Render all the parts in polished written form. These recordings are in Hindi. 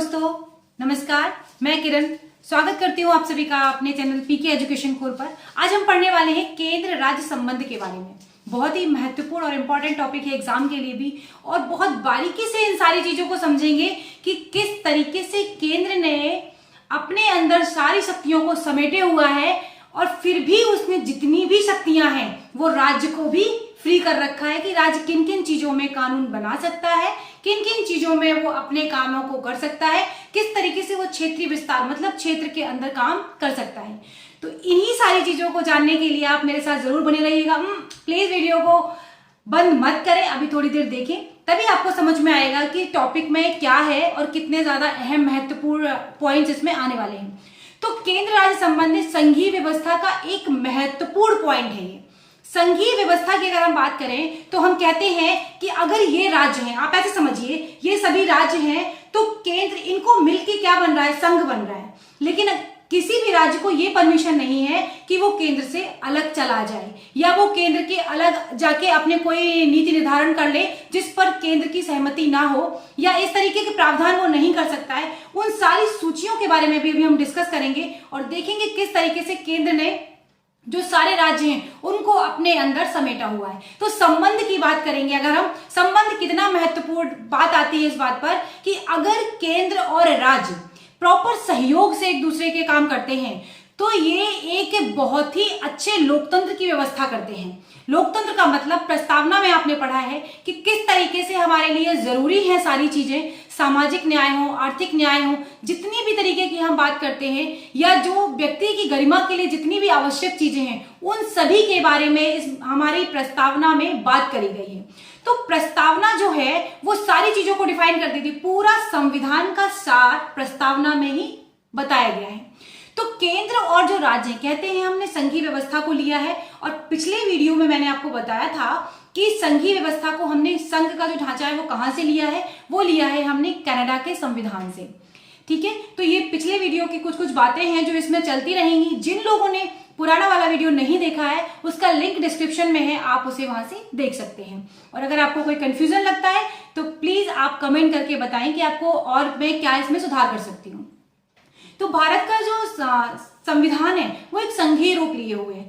दोस्तों, नमस्कार। मैं किरण स्वागत करती हूँ आप सभी का अपने चैनल पीके एजुकेशन कोर पर। आज हम पढ़ने वाले हैं केंद्र राज्य संबंध के बारे में। बहुत ही महत्वपूर्ण और इम्पोर्टेंट टॉपिक है एग्जाम के लिए भी, और बहुत बारीकी से इन सारी चीजों को समझेंगे कि किस तरीके से केंद्र ने अपने अंदर सारी शक्तियों को समेटे हुआ है और फिर भी उसने जितनी भी शक्तियां हैं वो राज्य को भी फ्री कर रखा है कि राज्य किन किन चीजों में कानून बना सकता है, किन किन चीजों में वो अपने कामों को कर सकता है, किस तरीके से वो क्षेत्रीय विस्तार मतलब क्षेत्र के अंदर काम कर सकता है। तो इन्हीं सारी चीजों को जानने के लिए आप मेरे साथ जरूर बने रहिएगा। प्लीज वीडियो को बंद मत करें, अभी थोड़ी देर देखें, तभी आपको समझ में आएगा कि टॉपिक में क्या है और कितने ज्यादा अहम महत्वपूर्ण पॉइंट्स इसमें आने वाले हैं। तो केंद्र राज्य संबंधित संघीय व्यवस्था का एक महत्वपूर्ण पॉइंट है ये। संघीय व्यवस्था की अगर हम बात करें तो हम कहते हैं कि अगर ये राज्य हैं, आप ऐसे समझिए ये सभी राज्य हैं, तो केंद्र इनको मिलके क्या बन रहा है, संघ बन रहा है। लेकिन किसी भी राज्य को ये परमिशन नहीं है कि वो केंद्र से अलग चला जाए या वो केंद्र के अलग जाके अपने कोई नीति निर्धारण कर ले जिस पर केंद्र की सहमति ना हो, या इस तरीके के प्रावधान वो नहीं कर सकता है। उन सारी सूचियों के बारे में भी अभी हम डिस्कस करेंगे और देखेंगे किस तरीके से केंद्र ने जो सारे राज्य हैं उनको अपने अंदर समेटा हुआ है। तो संबंध की बात करेंगे, अगर हम संबंध कितना महत्वपूर्ण बात आती है इस बात पर कि अगर केंद्र और राज्य प्रॉपर सहयोग से एक दूसरे के काम करते हैं तो ये एक बहुत ही अच्छे लोकतंत्र की व्यवस्था करते हैं। लोकतंत्र का मतलब प्रस्तावना में आपने पढ़ा है कि किस तरीके से हमारे लिए जरूरी है सारी चीजें, सामाजिक न्याय हो, आर्थिक न्याय हो, जितनी भी तरीके की हम बात करते हैं या जो व्यक्ति की गरिमा के लिए जितनी भी आवश्यक चीजें हैं उन सभी के बारे में इस हमारी प्रस्तावना में बात करी गई है। तो प्रस्तावना जो है वो सारी चीजों को डिफाइन करती थी, पूरा संविधान का सार प्रस्तावना में ही बताया गया है। तो केंद्र और जो राज्य कहते हैं हमने संघीय व्यवस्था को लिया है, और पिछले वीडियो में मैंने आपको बताया था कि संघीय व्यवस्था को हमने संघ का जो ढांचा है वो कहां से लिया है, वो लिया है हमने कनाडा के संविधान से। ठीक है, तो ये पिछले वीडियो की कुछ कुछ बातें हैं जो इसमें चलती रहेंगी। जिन लोगों ने पुराना वाला वीडियो नहीं देखा है उसका लिंक डिस्क्रिप्शन में है, आप उसे वहां से देख सकते हैं। और अगर आपको कोई कंफ्यूजन लगता है तो प्लीज आप कमेंट करके बताएं कि आपको और मैं क्या इसमें सुधार कर सकती हूँ। तो भारत का जो संविधान है वो एक संघीय रूप लिए हुए है।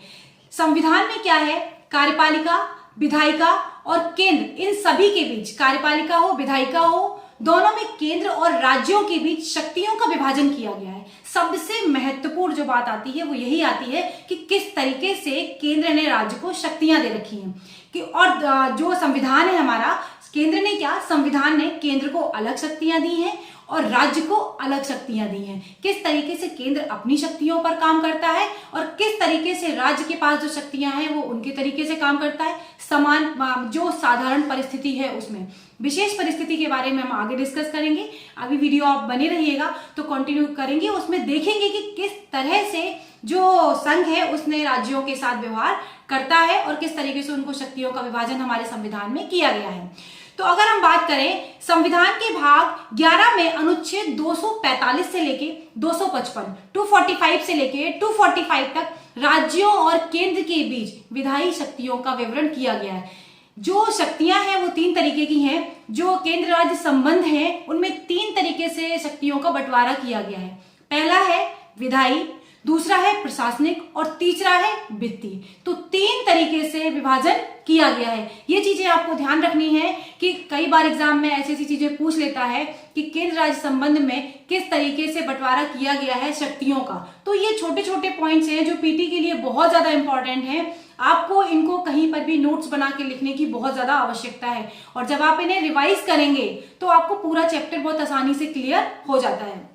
संविधान में क्या है, कार्यपालिका, विधायिका और केंद्र, इन सभी के बीच, कार्यपालिका हो, विधायिका हो, दोनों में केंद्र और राज्यों के बीच शक्तियों का विभाजन किया गया है। सबसे महत्वपूर्ण जो बात आती है वो यही आती है कि किस तरीके से केंद्र ने राज्य को शक्तियां दे रखी हैं कि, और जो संविधान है हमारा, केंद्र ने क्या, संविधान ने केंद्र को अलग शक्तियां दी हैं और राज्य को अलग शक्तियां दी हैं। किस तरीके से केंद्र अपनी शक्तियों पर काम करता है और किस तरीके से राज्य के पास जो शक्तियां हैं वो उनके तरीके से काम करता है। समान जो साधारण परिस्थिति है उसमें, विशेष परिस्थिति के बारे में हम आगे डिस्कस करेंगे। अभी वीडियो आप बने रहिएगा तो कंटिन्यू करेंगे, उसमें देखेंगे कि किस तरह से जो संघ है उसने राज्यों के साथ व्यवहार करता है और किस तरीके से उनको शक्तियों का विभाजन हमारे संविधान में किया गया है। तो अगर हम बात करें संविधान के भाग 11 में अनुच्छेद 245 से लेके 255, 245 से लेके 245 तक राज्यों और केंद्र के बीच विधायी शक्तियों का विवरण किया गया है। जो शक्तियां हैं वो तीन तरीके की हैं। जो केंद्र राज्य संबंध है उनमें तीन तरीके से शक्तियों का बंटवारा किया गया है। पहला है विधायी, दूसरा है प्रशासनिक और तीसरा है वित्तीय। तो तीन तरीके से विभाजन किया गया है। ये चीजें आपको ध्यान रखनी है कि कई बार एग्जाम में ऐसी ऐसी चीजें पूछ लेता है कि केंद्र राज्य संबंध में किस तरीके से बंटवारा किया गया है शक्तियों का। तो ये छोटे छोटे पॉइंट्स हैं जो पीटी के लिए बहुत ज्यादा इंपॉर्टेंट है। आपको इनको कहीं पर भी नोट्स बना के लिखने की बहुत ज्यादा आवश्यकता है, और जब आप इन्हें रिवाइज करेंगे तो आपको पूरा चैप्टर बहुत आसानी से क्लियर हो जाता है।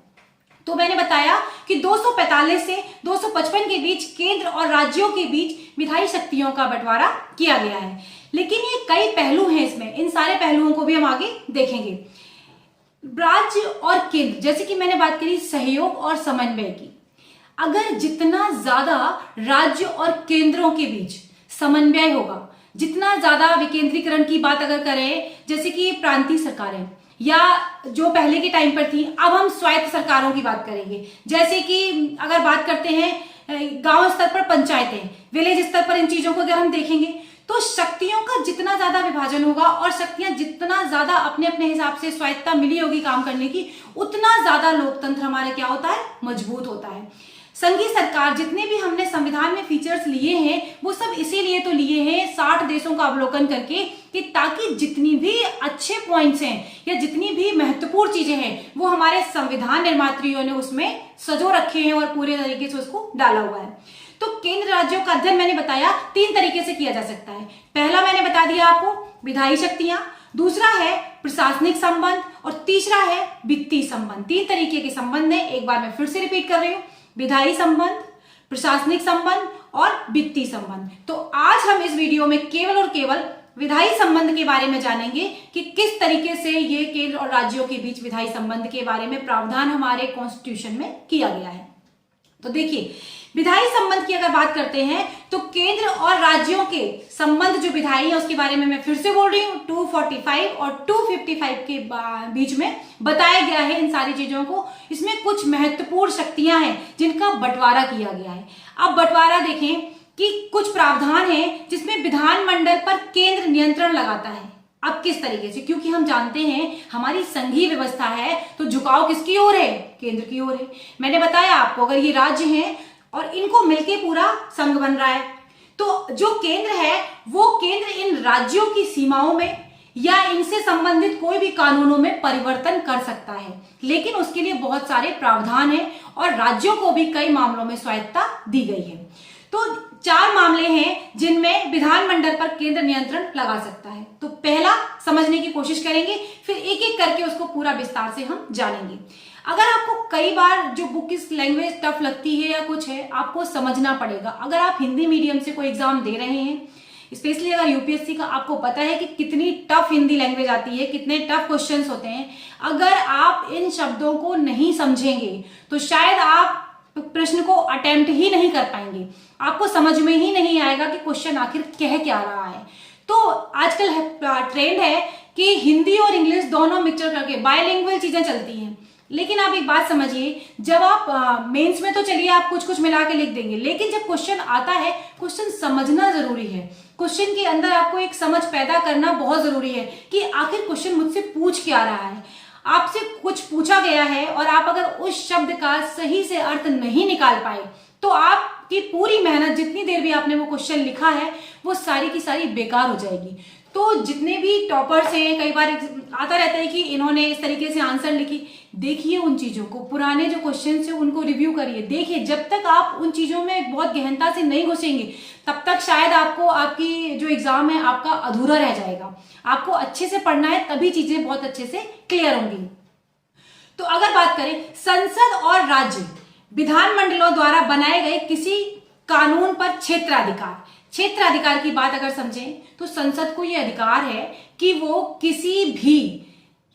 तो मैंने बताया कि 245 से 255 के बीच केंद्र और राज्यों के बीच विधायी शक्तियों का बंटवारा किया गया है। लेकिन ये कई पहलू हैं इसमें, इन सारे पहलुओं को भी हम आगे देखेंगे। राज्य और केंद्र, जैसे कि मैंने बात करी सहयोग और समन्वय की, अगर जितना ज्यादा राज्य और केंद्रों के बीच समन्वय होगा, जितना ज्यादा विकेंद्रीकरण की बात अगर करें, जैसे कि प्रांतीय सरकारें या जो पहले के टाइम पर थी, अब हम स्वायत्त सरकारों की बात करेंगे। जैसे कि अगर बात करते हैं गांव स्तर पर पंचायतें, विलेज स्तर पर इन चीजों को अगर हम देखेंगे तो शक्तियों का जितना ज्यादा विभाजन होगा और शक्तियां जितना ज्यादा अपने अपने हिसाब से स्वायत्तता मिली होगी काम करने की, उतना ज्यादा लोकतंत्र हमारा क्या होता है, मजबूत होता है। संघीय सरकार जितने भी हमने संविधान में फीचर्स लिए हैं वो सब इसीलिए तो लिए हैं 60 देशों का अवलोकन करके, कि ताकि जितनी भी अच्छे पॉइंट्स हैं या जितनी भी महत्वपूर्ण चीजें हैं वो हमारे संविधान निर्मात्रियों ने उसमें सजो रखे हैं और पूरे तरीके से उसको डाला हुआ है। तो केंद्र राज्यों का अध्ययन मैंने बताया 3 तरीके से किया जा सकता है। पहला मैंने बता दिया आपको विधायी शक्तियां, दूसरा है प्रशासनिक संबंध और तीसरा है वित्तीय संबंध। 3 तरीके के संबंध है, एक बार मैं फिर से रिपीट कर रही हूं, विधायी संबंध, प्रशासनिक संबंध और वित्तीय संबंध। तो आज हम इस वीडियो में केवल और केवल विधायी संबंध के बारे में जानेंगे कि किस तरीके से ये केंद्र और राज्यों के बीच विधायी संबंध के बारे में प्रावधान हमारे कॉन्स्टिट्यूशन में किया गया है। तो देखिए, विधायी संबंध की अगर बात करते हैं तो केंद्र और राज्यों के संबंध जो विधायी है उसके बारे में मैं फिर से बोल रही हूं, 245 और 255 के बीच में बताया गया है इन सारी चीजों को। इसमें कुछ महत्वपूर्ण शक्तियां हैं जिनका बंटवारा किया गया है। अब बंटवारा देखें कि कुछ प्रावधान है जिसमें विधानमंडल पर केंद्र नियंत्रण लगाता है। अब किस तरीके से, क्योंकि हम जानते हैं हमारी संघीय व्यवस्था है तो झुकाव किसकी ओर है, केंद्र की ओर है। मैंने बताया आपको, अगर ये राज्य हैं और इनको मिलके पूरा संघ बन रहा है, तो जो केंद्र है वो केंद्र इन राज्यों की सीमाओं में या इनसे संबंधित कोई भी कानूनों में परिवर्तन कर सकता है, लेकिन उसके लिए बहुत सारे प्रावधान हैं और राज्यों को भी कई मामलों में स्वायत्तता दी गई है। तो 4 मामले हैं जिनमें विधानमंडल पर केंद्र नियंत्रण लगा सकता है। तो पहला समझने की कोशिश करेंगे, फिर एक एक करके उसको पूरा विस्तार से हम जानेंगे। अगर आपको कई बार जो बुक की लैंग्वेज टफ लगती है या कुछ है, आपको समझना पड़ेगा। अगर आप हिंदी मीडियम से कोई एग्जाम दे रहे हैं, स्पेशली अगर यूपीएससी का, आपको पता है कि कितनी टफ हिंदी लैंग्वेज आती है, कितने टफ क्वेश्चंस होते हैं। अगर आप इन शब्दों को नहीं समझेंगे तो शायद आप प्रश्न को अटेम्प्ट ही नहीं कर पाएंगे, आपको समझ में ही नहीं आएगा कि क्वेश्चन आखिर कह क्या रहा है। तो आजकल ट्रेंड है कि हिंदी और इंग्लिश दोनों मिक्सचर करके बायलिंगुअल चीजें चलती हैं। लेकिन आप एक बात समझिए, जब आप मेंस में तो चलिए आप कुछ कुछ मिला के लिख देंगे, लेकिन जब क्वेश्चन आता है, क्वेश्चन समझना जरूरी है। क्वेश्चन के अंदर आपको एक समझ पैदा करना बहुत जरूरी है कि आखिर क्वेश्चन मुझसे पूछ क्या रहा है। आपसे कुछ पूछा गया है और आप अगर उस शब्द का सही से अर्थ नहीं निकाल पाए तो आपकी पूरी मेहनत, जितनी देर भी आपने वो क्वेश्चन लिखा है, वो सारी की सारी बेकार हो जाएगी। तो जितने भी टॉपर्स हैं, कई बार आता रहता है कि इन्होंने इस तरीके से आंसर लिखी, देखिए उन चीजों को, पुराने जो क्वेश्चन है उनको रिव्यू करिए, देखिए। जब तक आप उन चीजों में बहुत गहनता से नहीं घुसेंगे तब तक शायद आपको आपकी जो एग्जाम है आपका अधूरा रह जाएगा। आपको अच्छे से पढ़ना है, तभी चीजें बहुत अच्छे से क्लियर होंगी। तो अगर बात करें संसद और राज्य विधानमंडलों द्वारा बनाए गए किसी कानून पर क्षेत्राधिकार की बात अगर समझें तो संसद को यह अधिकार है कि वो किसी भी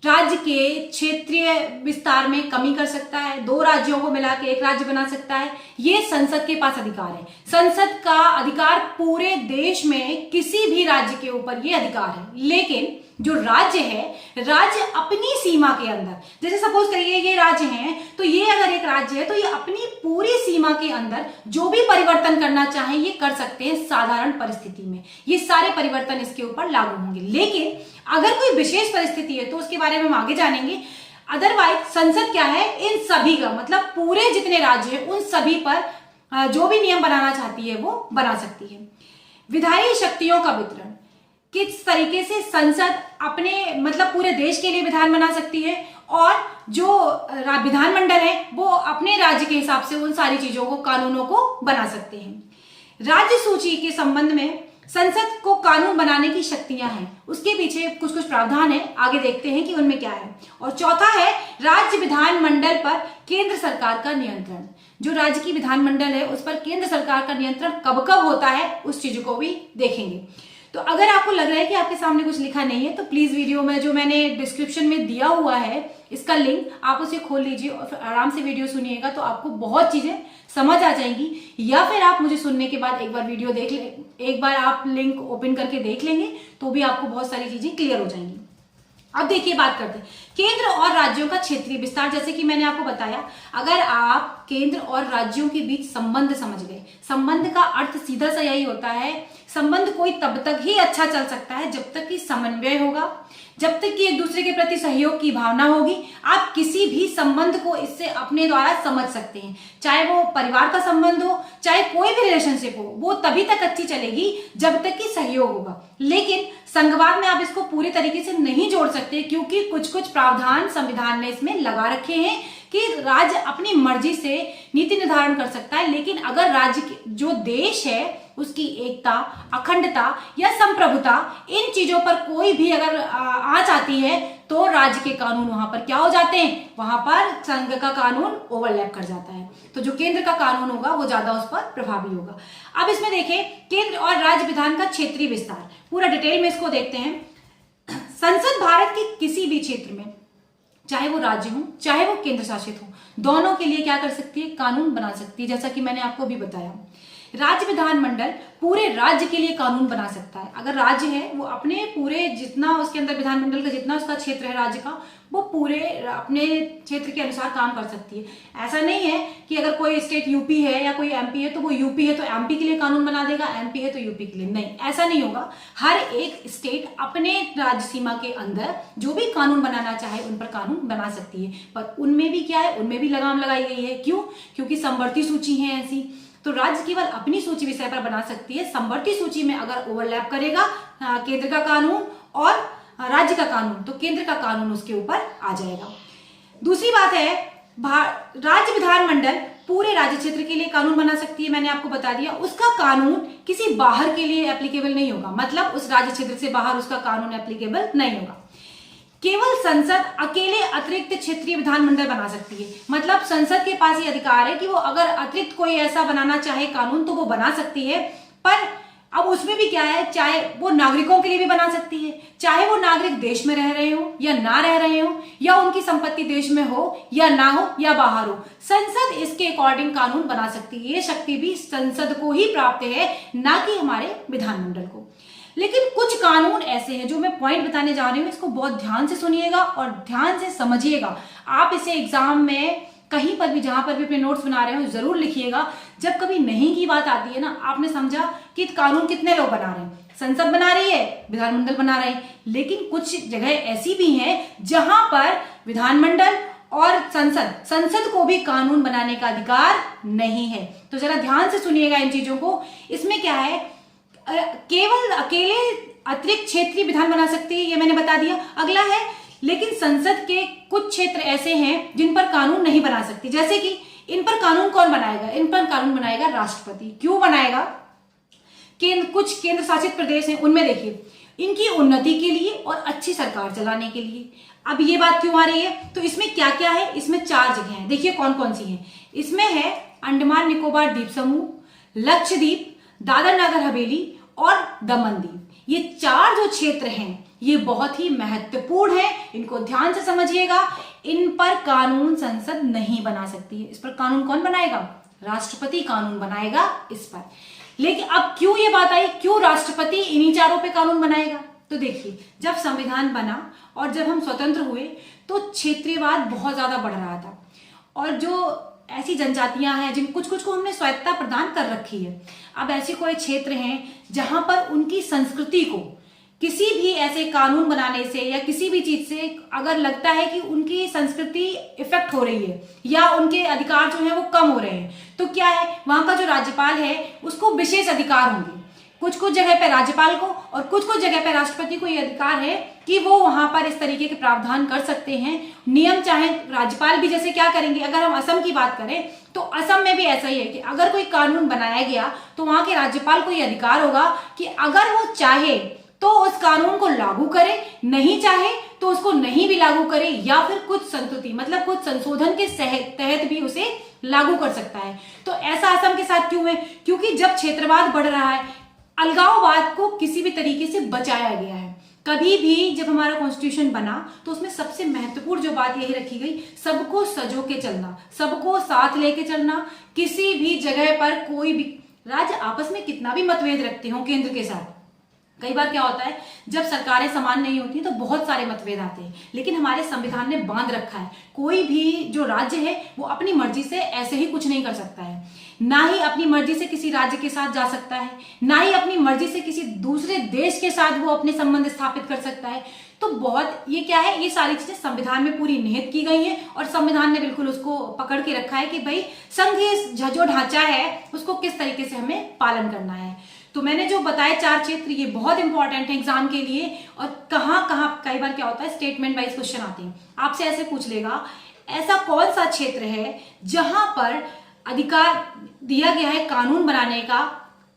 राज्य के क्षेत्रीय विस्तार में कमी कर सकता है, 2 राज्यों को मिला के एक राज्य बना सकता है। ये संसद के पास अधिकार है। संसद का अधिकार पूरे देश में किसी भी राज्य के ऊपर ये अधिकार है। लेकिन जो राज्य है, राज्य अपनी सीमा के अंदर, जैसे सपोज करिए ये राज्य है, तो ये अगर एक राज्य है तो ये अपनी पूरी सीमा के अंदर जो भी परिवर्तन करना चाहे ये कर सकते हैं साधारण परिस्थिति में। ये सारे परिवर्तन इसके ऊपर लागू होंगे। लेकिन अगर कोई विशेष परिस्थिति है तो उसके बारे में हम आगे जानेंगे। अदरवाइज संसद क्या है, इन सभी का मतलब पूरे जितने राज्य है उन सभी पर जो भी नियम बनाना चाहती है वो बना सकती है। विधायी शक्तियों का वितरण, किस तरीके से संसद अपने मतलब पूरे देश के लिए विधान बना सकती है और जो विधानमंडल है वो अपने राज्य के हिसाब से उन सारी चीजों को, कानूनों को बना सकते हैं। राज्य सूची के संबंध में संसद को कानून बनाने की शक्तियां हैं, उसके पीछे कुछ कुछ प्रावधान है, आगे देखते हैं कि उनमें क्या है। और चौथा है राज्य विधानमंडल पर केंद्र सरकार का नियंत्रण। जो राज्य की विधानमंडल है उस पर केंद्र सरकार का नियंत्रण कब कब होता है उस चीज को भी देखेंगे। तो अगर आपको लग रहा है कि आपके सामने कुछ लिखा नहीं है तो प्लीज वीडियो में जो मैंने डिस्क्रिप्शन में दिया हुआ है इसका लिंक, आप उसे खोल लीजिए और फिर आराम से वीडियो सुनिएगा, तो आपको बहुत चीजें समझ आ जाएंगी। या फिर आप मुझे सुनने के बाद एक बार वीडियो देख ले, एक बार आप लिंक ओपन करके देख लेंगे तो भी आपको बहुत सारी चीजें क्लियर हो जाएंगी। अब देखिए बात करते हैं केंद्र और राज्यों का क्षेत्रीय विस्तार। जैसे कि मैंने आपको बताया, अगर आप केंद्र और राज्यों के बीच संबंध समझ गए, संबंध का अर्थ सीधा सा यही होता है, संबंध कोई तब तक ही अच्छा चल सकता है जब तक कि समन्वय होगा, जब तक कि एक दूसरे के प्रति सहयोग की भावना होगी। आप किसी भी संबंध को इससे अपने द्वारा समझ सकते हैं, चाहे वो परिवार का संबंध हो, चाहे कोई भी रिलेशनशिप हो, वो तभी तक अच्छी चलेगी जब तक कि सहयोग होगा। लेकिन संघवाद में आप इसको पूरे तरीके से नहीं जोड़ सकते, क्योंकि कुछ कुछ प्रावधान संविधान ने इसमें लगा रखे हैं कि राज्य अपनी मर्जी से नीति निर्धारण कर सकता है। लेकिन अगर राज्य जो देश है उसकी एकता, अखंडता या संप्रभुता, इन चीजों पर कोई भी अगर आंच आती है तो राज्य के कानून वहां पर क्या हो जाते हैं, वहां पर संघ का कानून ओवरलैप कर जाता है। तो जो केंद्र का कानून होगा वो ज्यादा उस पर प्रभावी होगा। अब इसमें देखें केंद्र और राज्य विधान का क्षेत्रीय विस्तार, पूरा डिटेल में इसको देखते हैं। संसद भारत के किसी भी क्षेत्र में, चाहे वो राज्य हो चाहे वो केंद्र शासित हो, दोनों के लिए क्या कर सकती है, कानून बना सकती है। जैसा कि मैंने आपको अभी बताया, राज्य विधानमंडल पूरे राज्य के लिए कानून बना सकता है। अगर राज्य है वो अपने पूरे जितना उसके अंदर विधानमंडल का जितना उसका क्षेत्र है राज्य का, वो पूरे अपने क्षेत्र के अनुसार काम कर सकती है। ऐसा नहीं है कि अगर कोई स्टेट यूपी है या कोई एमपी है तो वो यूपी है तो एमपी के लिए कानून बना देगा, एमपी है तो यूपी के लिए, नहीं, ऐसा नहीं होगा। हर एक स्टेट अपने राज्य सीमा के अंदर जो भी कानून बनाना चाहे उन पर कानून बना सकती है। पर उनमें भी क्या है, उनमें भी लगाम लगाई गई है। क्यों? क्योंकि समवर्ती सूची है ऐसी, तो राज्य केवल अपनी सूची विषय पर बना सकती है। समवर्ती सूची में अगर ओवरलैप करेगा केंद्र का कानून और राज्य का कानून, तो केंद्र का कानून उसके ऊपर आ जाएगा। दूसरी बात है, राज्य विधानमंडल पूरे राज्य क्षेत्र के लिए कानून बना सकती है। मैंने आपको बता दिया, उसका कानून किसी बाहर के लिए एप्लीकेबल नहीं होगा, मतलब उस राज्य क्षेत्र से बाहर उसका कानून एप्लीकेबल नहीं होगा। केवल संसद अकेले अतिरिक्त क्षेत्रीय विधानमंडल बना सकती है, मतलब संसद के पास ये अधिकार है कि वो अगर अतिरिक्त कोई ऐसा बनाना चाहे कानून तो वो बना सकती है। पर अब उसमें भी क्या है, चाहे वो नागरिकों के लिए भी बना सकती है, चाहे वो नागरिक देश में रह रहे हो या ना रह रहे हो, या उनकी संपत्ति देश में हो या ना हो या बाहर हो, संसद इसके अकॉर्डिंग कानून बना सकती है। ये शक्ति भी संसद को ही प्राप्त है, ना कि हमारे विधानमंडल को। लेकिन कुछ कानून ऐसे हैं, जो मैं पॉइंट बताने जा रही हूँ, इसको बहुत ध्यान से सुनिएगा और ध्यान से समझिएगा। आप इसे एग्जाम में कहीं पर भी, जहां पर भी अपने नोट्स बना रहे हो, जरूर लिखिएगा। जब कभी नहीं की बात आती है ना, आपने समझा कि कानून कितने लोग बना रहे हैं, संसद बना रही है, विधानमंडल बना रहे हैं, लेकिन कुछ जगह ऐसी भी हैं जहां पर विधानमंडल और संसद को भी कानून बनाने का अधिकार नहीं है। तो जरा ध्यान से सुनिएगा इन चीजों को। इसमें क्या है, केवल अकेले अतिरिक्त क्षेत्रीय विधान बना सकती है, ये मैंने बता दिया। अगला है, लेकिन संसद के कुछ क्षेत्र ऐसे हैं जिन पर कानून नहीं बना सकती। जैसे कि इन पर कानून कौन बनाएगा, इन पर कानून बनाएगा राष्ट्रपति। क्यों बनाएगा? कुछ केंद्र शासित प्रदेश हैं, उनमें देखिए, इनकी उन्नति के लिए और अच्छी सरकार चलाने के लिए। अब ये बात क्यों आ रही है, तो इसमें क्या क्या है, इसमें 4 जगह हैं। देखिए कौन कौन सी हैं। इसमें है अंडमान निकोबार द्वीप समूह, लक्षद्वीप, दादर नगर हवेली और दमन दीव। ये 4 जो क्षेत्र हैं ये बहुत ही महत्वपूर्ण है, इनको ध्यान से समझिएगा। इन पर कानून संसद नहीं बना सकती है। इस पर कानून कौन बनाएगा? राष्ट्रपति कानून बनाएगा इस पर। लेकिन अब क्यों ये बात आई, क्यों राष्ट्रपति इन्हीं 4 पे कानून बनाएगा? तो देखिए, जब संविधान बना और जब हम स्वतंत्र हुए तो क्षेत्रीयवाद बहुत ज्यादा बढ़ रहा था, और जो ऐसी जनजातियां हैं जिन कुछ को हमने स्वायत्तता प्रदान कर रखी है। अब ऐसे कोई क्षेत्र हैं जहां पर उनकी संस्कृति को किसी भी ऐसे कानून बनाने से या किसी भी चीज से अगर लगता है कि उनकी संस्कृति इफेक्ट हो रही है या उनके अधिकार जो है वो कम हो रहे हैं, तो क्या है, वहां का जो राज्यपाल है उसको विशेष अधिकार होंगे। कुछ जगह पे राज्यपाल को और कुछ जगह पे राष्ट्रपति को ये अधिकार है कि वो वहां पर इस तरीके के प्रावधान कर सकते हैं। नियम चाहे राज्यपाल भी जैसे क्या करेंगे, अगर हम असम की बात करें तो असम में भी ऐसा ही है कि अगर कोई कानून बनाया गया तो वहां के राज्यपाल को ये अधिकार होगा कि अगर वो चाहे तो उस कानून को लागू करे, नहीं चाहे तो उसको नहीं भी लागू करे, या फिर कुछ संतुति मतलब कुछ संशोधन के तहत भी उसे लागू कर सकता है। तो ऐसा असम के साथ क्यों है? क्योंकि जब क्षेत्रवाद बढ़ रहा है, अलगाववाद को किसी भी तरीके से बचाया गया है। कभी भी जब हमारा कॉन्स्टिट्यूशन बना तो उसमें सबसे महत्वपूर्ण जो बात यही रखी गई, सबको सजो के चलना, सबको साथ लेके चलना। किसी भी जगह पर कोई भी राज्य आपस में कितना भी मतभेद रखते हो केंद्र के साथ, कई बार क्या होता है, जब सरकारें समान नहीं होती तो बहुत सारे मतभेद आते हैं, लेकिन हमारे संविधान ने बांध रखा है, कोई भी जो राज्य है वो अपनी मर्जी से ऐसे ही कुछ नहीं कर सकता है, ना ही अपनी मर्जी से किसी राज्य के साथ जा सकता है, ना ही अपनी मर्जी से किसी दूसरे देश के साथ वो अपने संबंध स्थापित कर सकता है। तो बहुत ये क्या है, ये सारी चीजें संविधान में पूरी निहित की गई हैं और संविधान ने बिल्कुल उसको पकड़ के रखा है कि भाई संघ जो ढांचा है उसको किस तरीके से हमें पालन करना है। तो मैंने जो बताया 4 क्षेत्र, ये बहुत इंपॉर्टेंट है एग्जाम के लिए। और कहाँ कहाँ कई बार क्या होता है, स्टेटमेंट वाइज क्वेश्चन आते हैं, आपसे ऐसे पूछ लेगा ऐसा कौन सा क्षेत्र है जहां पर अधिकार दिया गया है कानून बनाने का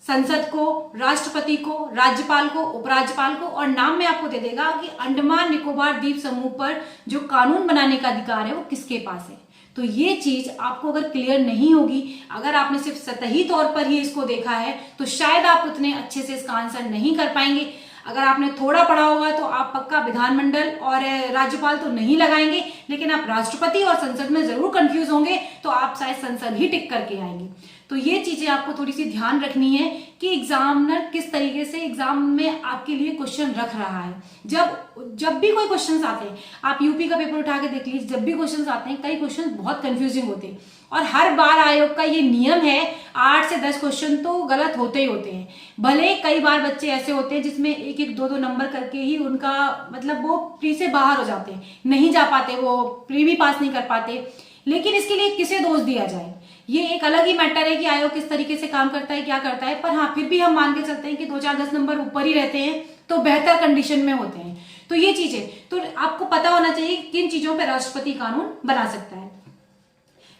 संसद को, राष्ट्रपति को, राज्यपाल को, उपराज्यपाल को, और नाम में आपको दे देगा कि अंडमान निकोबार द्वीप समूह पर जो कानून बनाने का अधिकार है वो किसके पास है। तो ये चीज आपको अगर क्लियर नहीं होगी, अगर आपने सिर्फ सतही तौर पर ही इसको देखा है तो शायद आप उतने अच्छे से इसका आंसर नहीं कर पाएंगे। अगर आपने थोड़ा पढ़ा होगा तो आप पक्का विधानमंडल और राज्यपाल तो नहीं लगाएंगे, लेकिन आप राष्ट्रपति और संसद में जरूर कंफ्यूज होंगे, तो आप शायद संसद ही टिक करके आएंगे। तो ये चीजें आपको थोड़ी सी ध्यान रखनी है कि एग्जामिनर किस तरीके से एग्जाम में आपके लिए क्वेश्चन रख रहा है। जब भी कोई क्वेश्चंस आते हैं, आप यूपी का पेपर उठा के देख लीजिए, जब भी क्वेश्चंस आते हैं कई क्वेश्चन बहुत कंफ्यूजिंग होते हैं और हर बार आयोग का ये नियम है 8 से 10 क्वेश्चन तो गलत होते ही होते हैं। भले कई बार बच्चे ऐसे होते हैं जिसमें 1-1, 2-2 नंबर करके ही उनका मतलब वो प्री से बाहर हो जाते हैं, नहीं जा पाते, वो प्री भी पास नहीं कर पाते, लेकिन इसके लिए किसे दोष दिया जाए, ये एक अलग ही मैटर है कि आयोग किस तरीके से काम करता है, क्या करता है। पर हाँ, फिर भी हम मान के चलते हैं कि 2-4-10 नंबर ऊपर ही रहते हैं तो बेहतर कंडीशन में होते हैं। तो ये चीजें तो आपको पता होना चाहिए किन चीजों पर राष्ट्रपति कानून बना सकता है।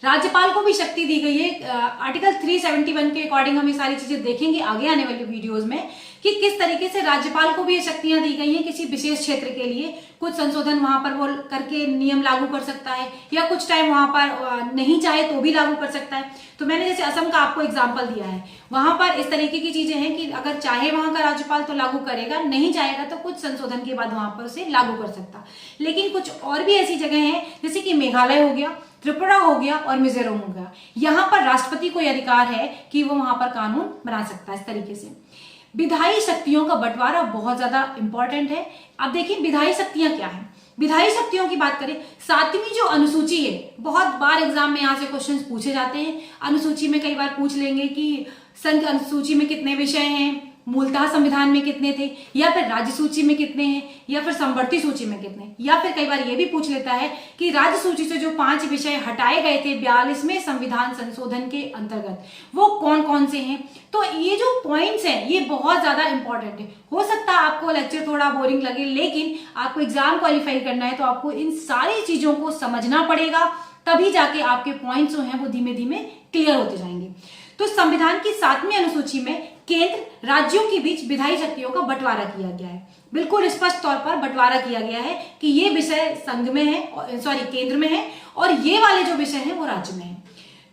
राज्यपाल को भी शक्ति दी गई है, आर्टिकल 371 के अकॉर्डिंग हम ये सारी चीजें देखेंगे आगे आने वाली वीडियोस में कि किस तरीके से राज्यपाल को भी ये शक्तियां दी गई हैं किसी विशेष क्षेत्र के लिए। कुछ संशोधन वहां पर वो करके नियम लागू कर सकता है या कुछ टाइम वहां पर नहीं चाहे तो भी लागू कर सकता है। तो मैंने जैसे असम का आपको एग्जाम्पल दिया है, वहां पर इस तरीके की चीजें हैं कि अगर चाहे वहां का राज्यपाल तो लागू करेगा, नहीं चाहेगा तो कुछ संशोधन के बाद वहां पर उसे लागू कर सकता। लेकिन कुछ और भी ऐसी जगह हैं जैसे कि मेघालय हो गया, त्रिपुरा हो गया और मिजोरम हो गया, यहाँ पर राष्ट्रपति को अधिकार है कि वो वहां पर कानून बना सकता है इस तरीके से। विधायी शक्तियों का बंटवारा बहुत ज्यादा इंपॉर्टेंट है। अब देखिए विधायी शक्तियां क्या है। विधायी शक्तियों की बात करें, 7वीं जो अनुसूची है, बहुत बार एग्जाम में यहाँ से क्वेश्चंस पूछे जाते हैं। अनुसूची में कई बार पूछ लेंगे कि संघ अनुसूची में कितने विषय हैं, मूलतः संविधान में कितने थे, या फिर राज्य सूची में कितने हैं, या फिर समवर्ती सूची में कितने, या फिर कई बार ये भी पूछ लेता है कि राज्य सूची से जो 5 विषय हटाए गए थे 42वें संविधान संशोधन के अंतर्गत वो कौन कौन से हैं। तो ये जो पॉइंट्स हैं ये बहुत ज्यादा इंपॉर्टेंट है। हो सकता है आपको लेक्चर थोड़ा बोरिंग लगे, लेकिन आपको एग्जाम क्वालिफाई करना है तो आपको इन सारी चीजों को समझना पड़ेगा, तभी जाके आपके पॉइंट्स जो हैं वो धीमे धीमे क्लियर होते जाएंगे। तो संविधान की 7वीं अनुसूची में केंद्र राज्यों के बीच विधायी शक्तियों का बंटवारा किया गया है। बिल्कुल स्पष्ट तौर पर बंटवारा किया गया है कि ये विषय संघ में है, सॉरी केंद्र में है, और ये वाले जो विषय हैं वो राज्य में है।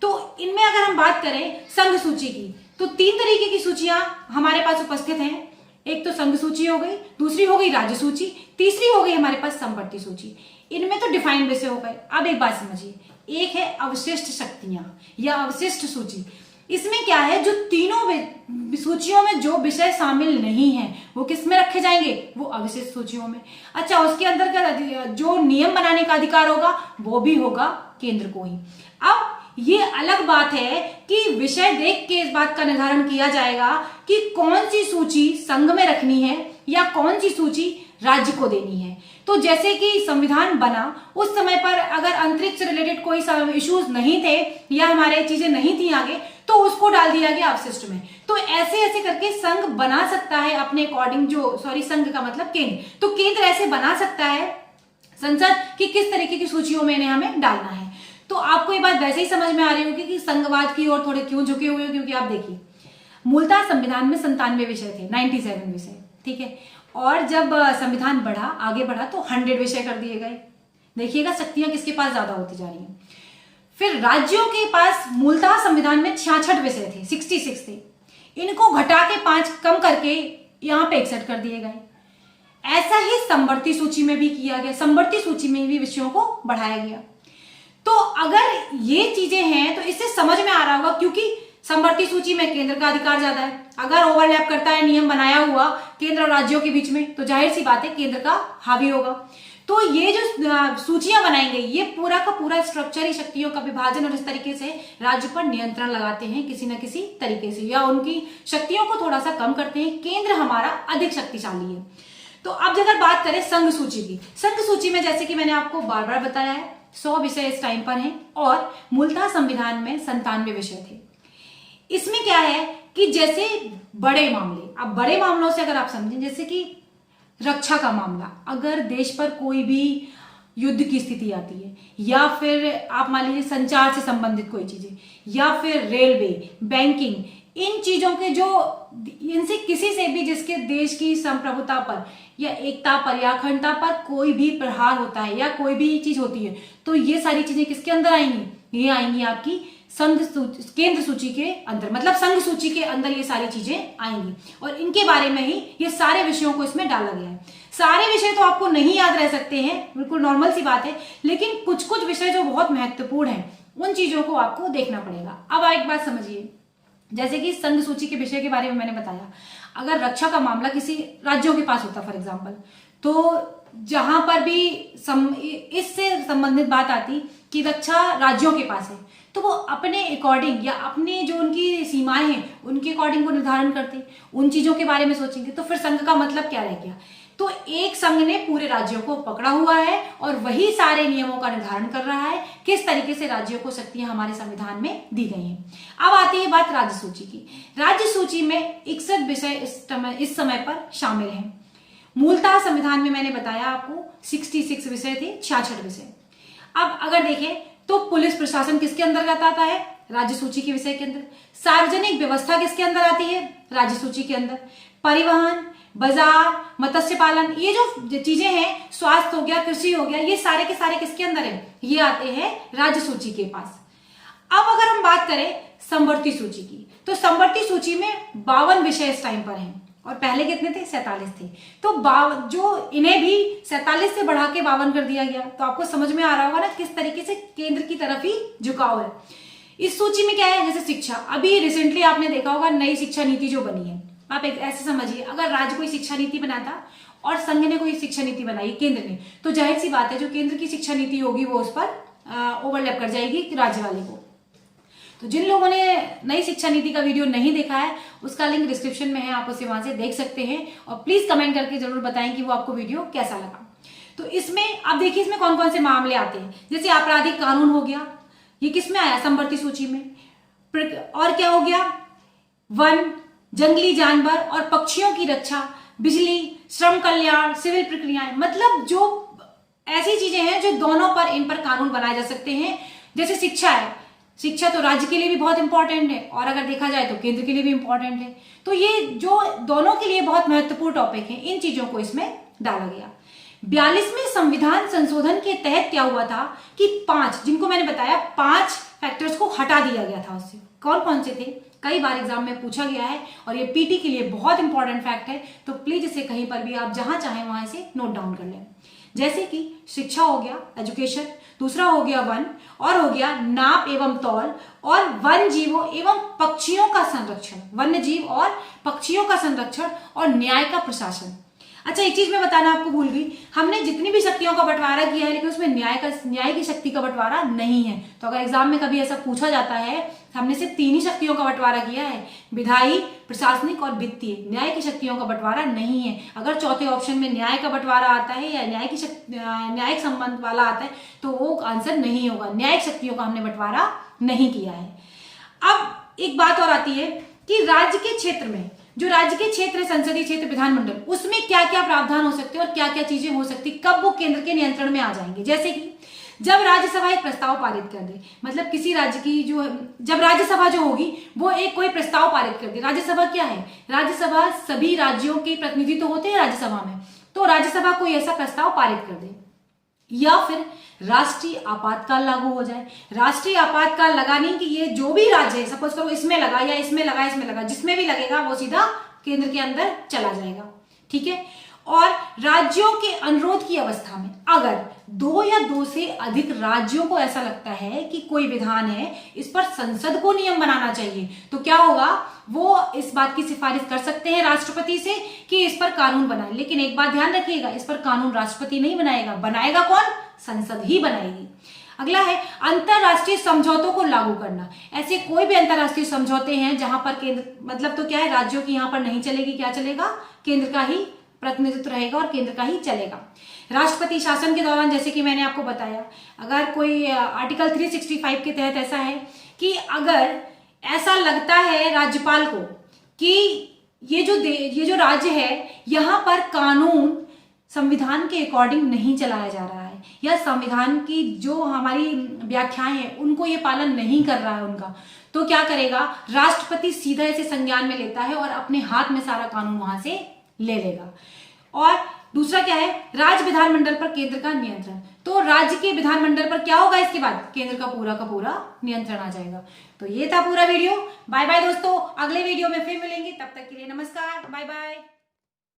तो इनमें अगर हम बात करें संघ सूची की, तो 3 तरीके की सूचियां हमारे पास उपस्थित हैं। एक तो संघ सूची हो गई, दूसरी हो गई राज्य सूची, तीसरी हो गई हमारे पास समवर्ती सूची। इनमें तो डिफाइंड विषय हो गए। अब एक बात समझिए, एक है अवशिष्ट शक्तियां या अवशिष्ट सूची। इसमें क्या है, जो तीनों सूचियों में जो विषय शामिल नहीं है वो किस में रखे जाएंगे, वो अवशिष्ट सूचियों में। अच्छा, उसके अंदर का जो नियम बनाने का अधिकार होगा वो भी होगा केंद्र को ही। अब ये अलग बात है कि विषय देख के इस बात का निर्धारण किया जाएगा कि कौन सी सूची संघ में रखनी है या कौन सी सूची राज्य को देनी है। तो जैसे कि संविधान बना उस समय पर अगर अंतरिक्ष से रिलेटेड कोई इश्यूज नहीं थे या हमारे चीजें नहीं थी आगे, तो उसको डाल दिया गया अवशिष्ट में। तो ऐसे ऐसे करके संघ बना सकता है अपने अकॉर्डिंग, जो संघ का मतलब केंद्र, तो केंद्र ऐसे बना सकता है संसद कि किस तरीके की सूचियों में इन्हें हमें डालना है। तो आपको ये बात वैसे ही समझ में आ रही होगी कि संघवाद की ओर थोड़े क्यों झुके हुए हो, क्योंकि आप देखिए मूलतः संविधान में 97 विषय थे, 97 विषय, ठीक है। और जब संविधान बढ़ा, आगे बढ़ा, तो 100 विषय कर दिए गए। देखिएगा शक्तियां किसके पास ज्यादा होती जा रही हैं। फिर राज्यों के पास मूलतः संविधान में 66 विषय थे, 66 थे, इनको घटा के 5 कम करके यहां पे 61 कर दिए गए। ऐसा ही समवर्ती सूची में भी किया गया, समवर्ती सूची में भी विषयों को बढ़ाया गया। तो अगर ये चीजें हैं तो इससे समझ में आ रहा होगा, क्योंकि समवर्ती सूची में केंद्र का अधिकार ज्यादा है। अगर ओवरलैप करता है नियम बनाया हुआ केंद्र और राज्यों के बीच में, तो जाहिर सी बात है केंद्र का हावी होगा। तो ये जो सूचियां बनाई गई, ये पूरा का पूरा स्ट्रक्चर ही शक्तियों का विभाजन और इस तरीके से राज्य पर नियंत्रण लगाते हैं किसी न किसी तरीके से, या उनकी शक्तियों को थोड़ा सा कम करते हैं। केंद्र हमारा अधिक शक्तिशाली है। तो अब अगर बात करें संघ सूची की, संघ सूची में जैसे कि मैंने आपको बार बार बताया है 100 विषय इस टाइम पर हैं और मूलतः संविधान में 97 विषय थे। इसमें क्या है कि जैसे बड़े मामले, अब बड़े मामलों से अगर आप समझें, जैसे कि रक्षा का मामला, अगर देश पर कोई भी युद्ध की स्थिति आती है, या फिर आप मान लीजिए संचार से संबंधित कोई चीजें, या फिर रेलवे, बैंकिंग, इन चीजों के जो इनसे किसी से भी जिसके देश की संप्रभुता पर या एकता पर या अखंडता पर कोई भी प्रहार होता है या कोई भी चीज होती है, तो ये सारी चीजें किसके अंदर आएंगी? ये आएंगी आपकी केंद्र सूची के अंदर, मतलब संघ सूची के अंदर ये सारी चीजें आएंगी और इनके बारे में ही ये सारे विषयों को इसमें डाला गया है। सारे विषय तो आपको नहीं याद रह सकते हैं, बिल्कुल नॉर्मल सी बात है, लेकिन कुछ कुछ विषय जो बहुत महत्वपूर्ण हैं उन चीजों को आपको देखना पड़ेगा। अब एक बात समझिए, जैसे कि संघ सूची के विषय के बारे में मैंने बताया, अगर रक्षा का मामला किसी राज्यों के पास होता फॉर एग्जाम्पल, तो जहां पर भी इससे संबंधित बात आती कि रक्षा राज्यों के पास है, तो वो अपने अकॉर्डिंग या अपने जो उनकी सीमाएं हैं उनके अकॉर्डिंग वो निर्धारण करते, उन चीजों के बारे में सोचेंगे। तो फिर संघ का मतलब क्या रह गया? तो एक संघ ने पूरे राज्यों को पकड़ा हुआ है और वही सारे नियमों का निर्धारण कर रहा है किस तरीके से राज्यों को शक्तियां हमारे संविधान में दी गई हैं। अब आती है बात राज्य सूची की। राज्य सूची में 61 विषय इस समय पर शामिल हैं। मूलतः संविधान में मैंने बताया आपको 66 विषय थे, 66 विषय। अब अगर देखें तो पुलिस प्रशासन किसके अंतर्गत आता है? राज्य सूची के विषय के अंदर। सार्वजनिक व्यवस्था किसके अंदर आती है? राज्य सूची के अंदर। परिवहन, बाजार, मत्स्य पालन, ये जो चीजें हैं, स्वास्थ्य हो गया, कृषि हो गया, ये सारे के सारे किसके अंदर है? ये आते हैं राज्य सूची के पास। अब अगर हम बात करें समवर्ती सूची की, तो समवर्ती सूची में 52 विषय इस टाइम पर हैं और पहले कितने थे? 47 थे। तो जो इन्हें भी 47 से बढ़ा के 52 कर दिया गया। तो आपको समझ में आ रहा होगा ना किस तरीके से केंद्र की तरफ ही झुकाव है। इस सूची में क्या है? जैसे शिक्षा, अभी रिसेंटली आपने देखा होगा नई शिक्षा नीति जो बनी है, आप एक ऐसे समझिए, अगर राज्य कोई शिक्षा नीति बनाता और संघ ने कोई शिक्षा नीति बनाई केंद्र ने, तो जाहिर सी बात है जो केंद्र की शिक्षा नीति होगी वो उस पर ओवरलैप कर जाएगी राज्य वाले को। तो जिन लोगों ने नई शिक्षा नीति का वीडियो नहीं देखा है उसका लिंक डिस्क्रिप्शन में है, आप उसे वहां से देख सकते हैं और प्लीज कमेंट करके जरूर बताएं कि वो आपको वीडियो कैसा लगा। तो इसमें आप देखिए इसमें कौन कौन से मामले आते हैं। जैसे आपराधिक कानून हो गया, ये किसमें आया? समवर्ती सूची में। और क्या हो गया? वन, जंगली जानवर और पक्षियों की रक्षा, बिजली, श्रम कल्याण, सिविल प्रक्रियाएं, मतलब जो ऐसी चीजें हैं जो दोनों पर, इन पर कानून बनाए जा सकते हैं। जैसे शिक्षा है, शिक्षा तो राज्य के लिए भी बहुत इंपॉर्टेंट है और अगर देखा जाए तो केंद्र के लिए भी इंपॉर्टेंट है। तो ये जो दोनों के लिए बहुत महत्वपूर्ण टॉपिक है, इन चीजों को इसमें डाला गया। 42वें संविधान संशोधन के तहत क्या हुआ था कि 5, जिनको मैंने बताया 5 फैक्टर्स को हटा दिया गया था उससे। कौन कौन से थे? कई बार एग्जाम में पूछा गया है और ये पीटी के लिए बहुत इंपॉर्टेंट फैक्ट है, तो प्लीज इसे कहीं पर भी आप जहां चाहें वहां से नोट डाउन कर लें। जैसे कि शिक्षा हो गया, एजुकेशन, दूसरा हो गया वन, और हो गया नाप एवं तौल, और वन जीवों एवं पक्षियों का संरक्षण, वन्य जीव और पक्षियों का संरक्षण, और न्याय का प्रशासन। अच्छा, एक चीज मैं बताना आपको भूल गई, हमने जितनी भी शक्तियों का बंटवारा किया है लेकिन उसमें न्याय की शक्ति का बंटवारा नहीं है। तो अगर एग्जाम में कभी ऐसा पूछा जाता है, हमने सिर्फ 3 ही शक्तियों का बंटवारा किया है, विधायी, प्रशासनिक और वित्तीय। न्याय की शक्तियों का बंटवारा नहीं है। अगर चौथे ऑप्शन में न्याय का बंटवारा आता है या न्यायिक संबंध वाला आता है तो वो आंसर नहीं होगा। न्यायिक शक्तियों का हमने बंटवारा नहीं किया है। अब एक बात और आती है कि राज्य के क्षेत्र में, जो राज्य के क्षेत्र, संसदीय क्षेत्र, विधानमंडल, उसमें क्या क्या प्रावधान हो सकते हैं और क्या क्या चीजें हो सकती, कब वो केंद्र के नियंत्रण में आ जाएंगे। जैसे कि जब राज्यसभा एक प्रस्ताव पारित कर दे, मतलब किसी राज्य की जब राज्यसभा जो होगी वो एक कोई प्रस्ताव पारित कर दे। राज्यसभा क्या है? राज्यसभा सभी राज्यों के प्रतिनिधि तो होते हैं राज्यसभा में, तो राज्यसभा कोई ऐसा प्रस्ताव पारित कर दे, या फिर राष्ट्रीय आपातकाल लागू हो जाए। राष्ट्रीय आपातकाल लगाने की ये जो भी राज्य है, सपोज करो इसमें लगा या इसमें लगा, इसमें लगा, जिसमें भी लगेगा वो सीधा केंद्र के अंदर चला जाएगा। ठीक है। और राज्यों के अनुरोध की अवस्था में अगर दो या दो से अधिक राज्यों को ऐसा लगता है कि कोई विधान है, इस पर संसद को नियम बनाना चाहिए, तो क्या होगा, वो इस बात की सिफारिश कर सकते हैं राष्ट्रपति से कि इस पर कानून बनाए। लेकिन एक बात ध्यान रखिएगा, इस पर कानून राष्ट्रपति नहीं बनाएगा, बनाएगा कौन, संसद ही बनाएगी। अगला है अंतरराष्ट्रीय समझौतों को लागू करना। ऐसे कोई भी अंतरराष्ट्रीय समझौते हैं जहां पर केंद्र, मतलब तो क्या है, राज्यों की यहां पर नहीं चलेगी, क्या चलेगा, केंद्र का ही प्रतिनिधित्व रहेगा और केंद्र का ही चलेगा। राष्ट्रपति शासन के दौरान, जैसे कि मैंने आपको बताया, अगर कोई आर्टिकल 365 के तहत ऐसा है कि अगर ऐसा लगता है राज्यपाल को कि ये जो राज्य है यहां पर कानून संविधान के अकॉर्डिंग नहीं चलाया जा रहा है, या संविधान की जो हमारी व्याख्याएं हैं उनको ये पालन नहीं कर रहा है उनका, तो क्या करेगा, राष्ट्रपति सीधा इसे संज्ञान में लेता है और अपने हाथ में सारा कानून वहां से ले लेगा। और दूसरा क्या है, राज्य विधानमंडल पर केंद्र का नियंत्रण। तो राज्य के विधानमंडल पर क्या होगा, इसके बाद केंद्र का पूरा नियंत्रण आ जाएगा। तो ये था पूरा वीडियो। बाय बाय दोस्तों, अगले वीडियो में फिर मिलेंगे, तब तक के लिए नमस्कार, बाय बाय।